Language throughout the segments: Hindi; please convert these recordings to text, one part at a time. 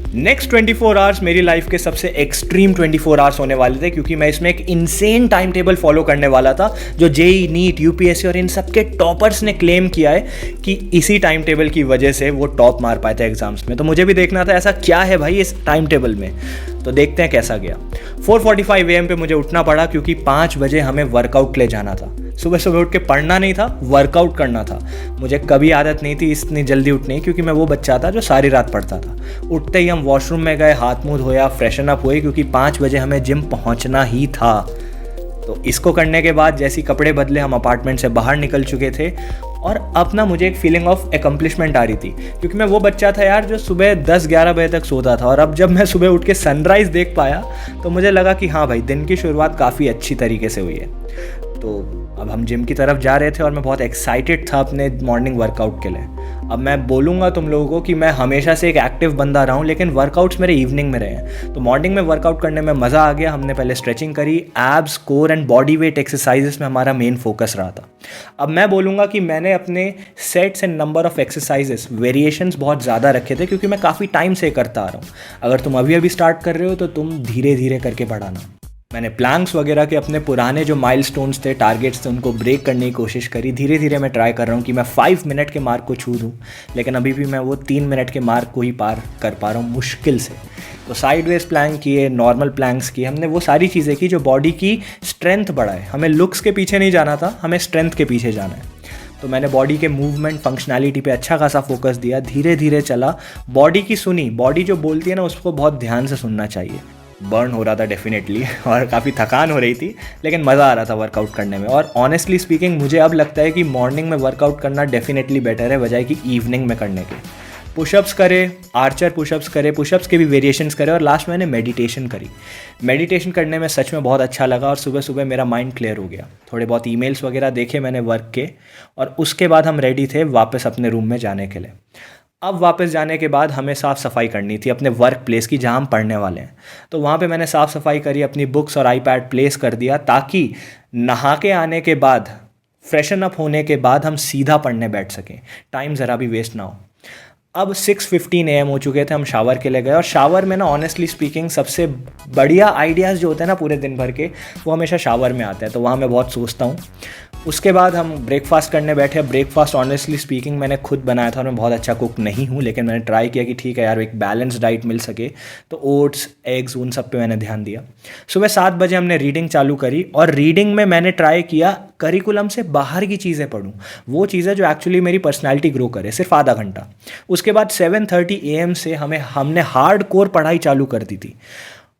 नेक्स्ट 24 आवर्स मेरी लाइफ के सबसे एक्सट्रीम 24 आवर्स होने वाले थे, क्योंकि मैं इसमें एक इनसेन टाइम टेबल फॉलो करने वाला था जो जेई, नीट, यूपीएससी और इन सब के टॉपर्स ने क्लेम किया है कि इसी टाइम टेबल की वजह से वो टॉप मार पाए थे एग्जाम्स में। तो मुझे भी देखना था ऐसा क्या है भाई इस टाइम टेबल में। तो देखते हैं कैसा गया। 4:45 AM पे मुझे उठना पड़ा, क्योंकि 5 बजे हमें वर्कआउट के लिए जाना था। सुबह सुबह उठ के पढ़ना नहीं था, वर्कआउट करना था। मुझे कभी आदत नहीं थी इतनी जल्दी उठने की, क्योंकि मैं वो बच्चा था जो सारी रात पढ़ता था। उठते ही हम वॉशरूम में गए, हाथ मुंह धोया, फ्रेशन अप हुए, क्योंकि 5 बजे हमें जिम पहुंचना ही था। तो इसको करने के बाद जैसे कपड़े बदले हम अपार्टमेंट से बाहर निकल चुके थे, और अब ना मुझे एक फीलिंग ऑफ एकम्प्लिशमेंट आ रही थी, क्योंकि मैं वो बच्चा था यार जो सुबह 10-11 बजे तक सोता था। और अब जब मैं सुबह उठ के सनराइज़ देख पाया तो मुझे लगा कि हाँ भाई, दिन की शुरुआत काफ़ी अच्छी तरीके से हुई है। तो अब हम जिम की तरफ जा रहे थे और मैं बहुत एक्साइटेड था अपने मॉर्निंग वर्कआउट के लिए। अब मैं बोलूँगा तुम लोगों को कि मैं हमेशा से एक एक्टिव बंदा रहा हूँ, लेकिन वर्कआउट्स मेरे इवनिंग में रहे हैं। तो मॉर्निंग में वर्कआउट करने में मज़ा आ गया। हमने पहले स्ट्रेचिंग करी, abs, core and body weight exercises में हमारा मेन फोकस रहा था। अब मैं बोलूँगा कि मैंने अपने sets and number of exercises variations बहुत ज़्यादा रखे थे, क्योंकि मैं काफ़ी टाइम से करता आ रहा हूँ। अगर तुम अभी अभी स्टार्ट कर रहे हो तो तुम धीरे धीरे करके बढ़ाना। मैंने प्लैंक्स वगैरह के अपने पुराने जो माइलस्टोन्स थे, टारगेट्स थे, उनको ब्रेक करने की कोशिश करी। धीरे धीरे मैं ट्राई कर रहा हूँ कि मैं 5 मिनट के मार्क को छू दूँ, लेकिन अभी भी मैं वो 3 मिनट के मार्क को ही पार कर पा रहा हूँ मुश्किल से। तो साइडवेज प्लैंक किए, नॉर्मल प्लैंक्स किए, हमने वो सारी चीज़ें की जो बॉडी की स्ट्रेंथ बढ़ाए। हमें लुक्स के पीछे नहीं जाना था, हमें स्ट्रेंथ के पीछे जाना है। तो मैंने बॉडी के मूवमेंट, फंक्शनैलिटी पे अच्छा खासा फोकस दिया, धीरे धीरे चला, बॉडी की सुनी। बॉडी जो बोलती है ना, उसको बहुत ध्यान से सुनना चाहिए। बर्न हो रहा था डेफिनेटली, और काफ़ी थकान हो रही थी, लेकिन मज़ा आ रहा था वर्कआउट करने में। और ऑनेस्टली स्पीकिंग मुझे अब लगता है कि मॉर्निंग में वर्कआउट करना डेफिनेटली बेटर है बजाय कि इवनिंग में करने के। पुशअप्स करे, आर्चर पुशअप्स करे, पुशअप्स के भी वेरिएशंस करे, और लास्ट मैंने मेडिटेशन करी। मेडिटेशन करने में सच में बहुत अच्छा लगा, और सुबह सुबह मेरा माइंड क्लियर हो गया। थोड़े बहुत ईमेल्स वगैरह देखे मैंने वर्क के, और उसके बाद हम रेडी थे वापस अपने रूम में जाने के लिए। अब वापस जाने के बाद हमें साफ़ सफाई करनी थी अपने वर्क प्लेस की, जहाँ हम पढ़ने वाले हैं। तो वहाँ पे मैंने साफ़ सफाई करी, अपनी बुक्स और आईपैड प्लेस कर दिया, ताकि नहा के आने के बाद, फ्रेशन अप होने के बाद हम सीधा पढ़ने बैठ सकें, टाइम ज़रा भी वेस्ट ना हो। अब 6:15 AM हो चुके थे, हम शावर के लिए गए। और शावर में ना ऑनेस्टली स्पीकिंग सबसे बढ़िया आइडियाज़ जो होते हैं ना पूरे दिन भर के, वो हमेशा शावर में आते हैं। तो वहाँ मैं बहुत सोचता हूँ। उसके बाद हम ब्रेकफास्ट करने बैठे। ब्रेकफास्ट ऑनेस्टली स्पीकिंग मैंने खुद बनाया था, और मैं बहुत अच्छा कुक नहीं हूँ, लेकिन मैंने ट्राई किया कि ठीक है यार, एक बैलेंस डाइट मिल सके। तो ओट्स, एग्स, उन सब पे मैंने ध्यान दिया। सुबह 7 बजे हमने रीडिंग चालू करी, और रीडिंग में मैंने ट्राई किया करिकुलम से बाहर की चीज़ें पढूं, वो चीज़ें जो एक्चुअली मेरी पर्सनैलिटी ग्रो करे, सिर्फ आधा घंटा। उसके बाद 7:30 AM से हमने हार्ड कोर पढ़ाई चालू कर दी थी।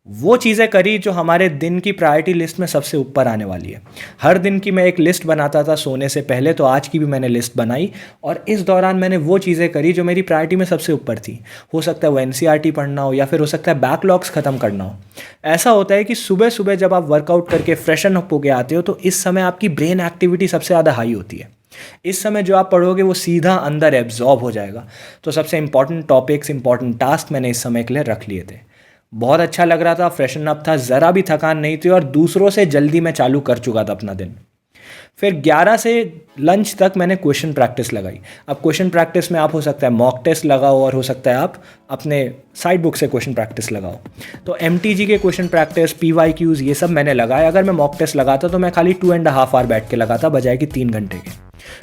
वो चीज़ें करी जो हमारे दिन की प्रायोरिटी लिस्ट में सबसे ऊपर आने वाली है। हर दिन की मैं एक लिस्ट बनाता था सोने से पहले, तो आज की भी मैंने लिस्ट बनाई, और इस दौरान मैंने वो चीज़ें करी जो मेरी प्रायोरिटी में सबसे ऊपर थी। हो सकता है वो NCERT पढ़ना हो, या फिर हो सकता है बैकलॉग्स ख़त्म करना हो। ऐसा होता है कि सुबह सुबह जब आप वर्कआउट करके फ्रेशन अप होके आते हो, तो इस समय आपकी ब्रेन एक्टिविटी सबसे ज़्यादा हाई होती है। इस समय जो आप पढ़ोगे वो सीधा अंदर एब्जॉर्ब हो जाएगा। तो सबसे इंपॉर्टेंट टॉपिक्स, इंपॉर्टेंट टास्क मैंने इस समय के लिए रख लिए थे। बहुत अच्छा लग रहा था, फ्रेशन अप था, ज़रा भी थकान नहीं थी, और दूसरों से जल्दी मैं चालू कर चुका था अपना दिन। फिर 11 से लंच तक मैंने क्वेश्चन प्रैक्टिस लगाई। अब क्वेश्चन प्रैक्टिस में आप हो सकता है मॉक टेस्ट लगाओ, और हो सकता है आप अपने साइड बुक से क्वेश्चन प्रैक्टिस लगाओ। तो MTG के क्वेश्चन प्रैक्टिस, PYQs, ये सब मैंने लगाया। अगर मैं मॉक टेस्ट लगाता तो मैं खाली 2.5 आवर बैठ के लगाता, बजाय कि 3 घंटे के।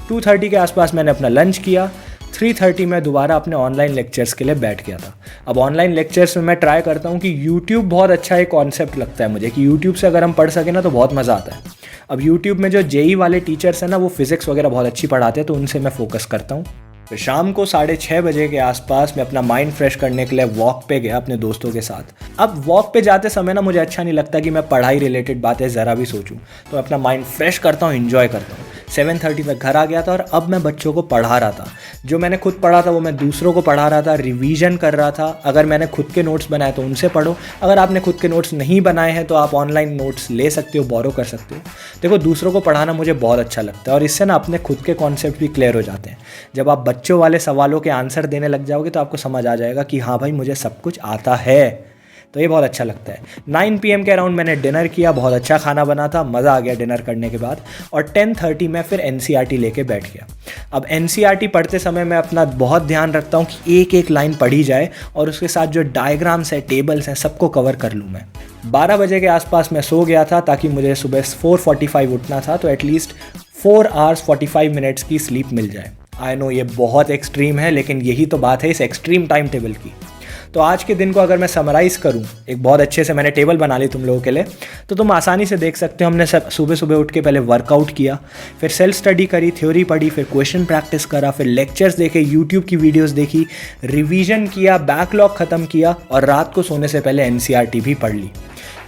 2:30 के आसपास मैंने अपना लंच किया। 3:30 में दोबारा अपने ऑनलाइन लेक्चर्स के लिए बैठ गया था। अब ऑनलाइन लेक्चर्स में मैं ट्राई करता हूँ कि यूट्यूब बहुत अच्छा एक कॉन्सेप्ट लगता है मुझे, कि यूट्यूब से अगर हम पढ़ सकें ना तो बहुत मज़ा आता है। अब यूट्यूब में जो जेई वाले टीचर्स हैं ना, वो फिज़िक्स वगैरह बहुत अच्छी पढ़ाते हैं, तो उनसे मैं फोकस करता हूँ। फिर शाम को 6:30 बजे के आसपास मैं अपना माइंड फ्रेश करने के लिए वॉक पे गया अपने दोस्तों के साथ। अब वॉक पे जाते समय ना मुझे अच्छा नहीं लगता कि मैं पढ़ाई रिलेटेड बातें ज़रा भी सोचूं, तो अपना माइंड फ्रेश करता हूँ, एंजॉय करता हूँ। 7:30 तक घर आ गया था, और अब मैं बच्चों को पढ़ा रहा था। जो मैंने खुद पढ़ा था वो मैं दूसरों को पढ़ा रहा था, रिवीजन कर रहा था। अगर मैंने खुद के नोट्स बनाए तो उनसे पढ़ो, अगर आपने खुद के नोट्स नहीं बनाए हैं तो आप ऑनलाइन नोट्स ले सकते हो, बोरो कर सकते हो। देखो, दूसरों को पढ़ाना मुझे बहुत अच्छा लगता है, और इससे ना अपने खुद के कॉन्सेप्ट भी क्लियर हो जाते हैं। जब आप बच्चों वाले सवालों के आंसर देने लग जाओगे तो आपको समझ आ जाएगा कि हाँ भाई, मुझे सब कुछ आता है। तो ये बहुत अच्छा लगता है। 9 PM के अराउंड मैंने डिनर किया, बहुत अच्छा खाना बना था, मज़ा आ गया डिनर करने के बाद। और 10:30 में फिर NCERT लेके बैठ गया। अब NCERT पढ़ते समय मैं अपना बहुत ध्यान रखता हूँ कि एक एक लाइन पढ़ी जाए और उसके साथ जो डायग्राम्स है, टेबल्स हैं, सबको कवर कर लूँ मैं। 12 बजे के आसपास मैं सो गया था ताकि मुझे सुबह 4:45 उठना था, तो एटलीस्ट 4 hours 45 minutes की स्लीप मिल जाए। आई नो ये बहुत एक्सट्रीम है, लेकिन यही तो बात है इस एक्सट्रीम टाइम टेबल की। तो आज के दिन को अगर मैं समराइज़ करूं, एक बहुत अच्छे से मैंने टेबल बना ली तुम लोगों के लिए, तो तुम आसानी से देख सकते हो। हमने सब सुबह सुबह उठ के पहले वर्कआउट किया, फिर सेल्फ स्टडी करी, थ्योरी पढ़ी, फिर क्वेश्चन प्रैक्टिस करा, फिर लेक्चर्स देखे, यूट्यूब की वीडियोस देखी, रिवीजन किया, बैकलॉग ख़त्म किया और रात को सोने से पहले NCERT भी पढ़ ली।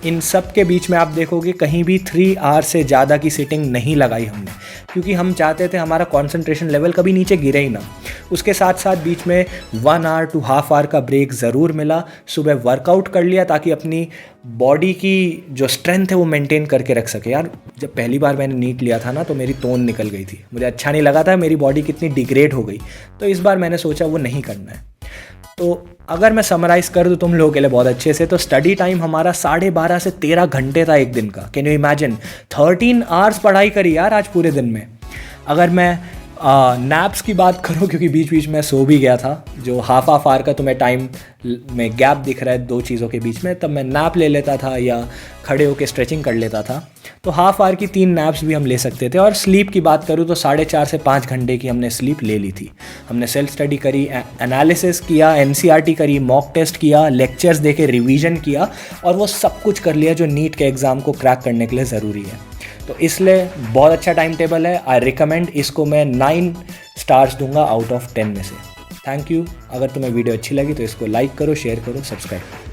इन सब के बीच में आप देखोगे कहीं भी 3 hours से ज़्यादा की सिटिंग नहीं लगाई हमने, क्योंकि हम चाहते थे हमारा कंसंट्रेशन लेवल कभी नीचे गिरे ही ना। उसके साथ साथ बीच में 1 hour to ½ hour का ब्रेक ज़रूर मिला। सुबह वर्कआउट कर लिया ताकि अपनी बॉडी की जो स्ट्रेंथ है वो मेंटेन करके रख सके। यार जब पहली बार मैंने नीट लिया था ना, तो मेरी तोन निकल गई थी, मुझे अच्छा नहीं लगा था, मेरी बॉडी कितनी डिग्रेड हो गई। तो इस बार मैंने सोचा वो नहीं करना है। तो अगर मैं समराइज़ कर दूँ तुम लोगों के लिए बहुत अच्छे से, तो स्टडी टाइम हमारा 12.5 से 13 घंटे था एक दिन का। Can you imagine? 13 hours पढ़ाई करी यार आज पूरे दिन में। अगर मैं नैप्स की बात करूँ, क्योंकि बीच बीच में सो भी गया था, जो ½ hour का तुम्हें टाइम में गैप दिख रहा है दो चीज़ों के बीच में, तब मैं नैप ले लेता था या खड़े होकर स्ट्रेचिंग कर लेता था। तो ½ hour की 3 नैप्स भी हम ले सकते थे। और स्लीप की बात करूँ तो 4.5 से 5 घंटे की हमने स्लीप ले ली थी। हमने सेल्फ स्टडी करी, एनालिसिस किया, NCERT करी, मॉक टेस्ट किया, लेक्चर्स देखे, रिवीजन किया और वो सब कुछ कर लिया जो नीट के एग्ज़ाम को क्रैक करने के लिए ज़रूरी है। तो इसलिए बहुत अच्छा टाइम टेबल है। आई रिकमेंड, इसको मैं 9 stars दूंगा आउट ऑफ 10 में से। Thank you. अगर तुम्हें वीडियो अच्छी लगी तो इसको लाइक करो, शेयर करो, सब्सक्राइब करो।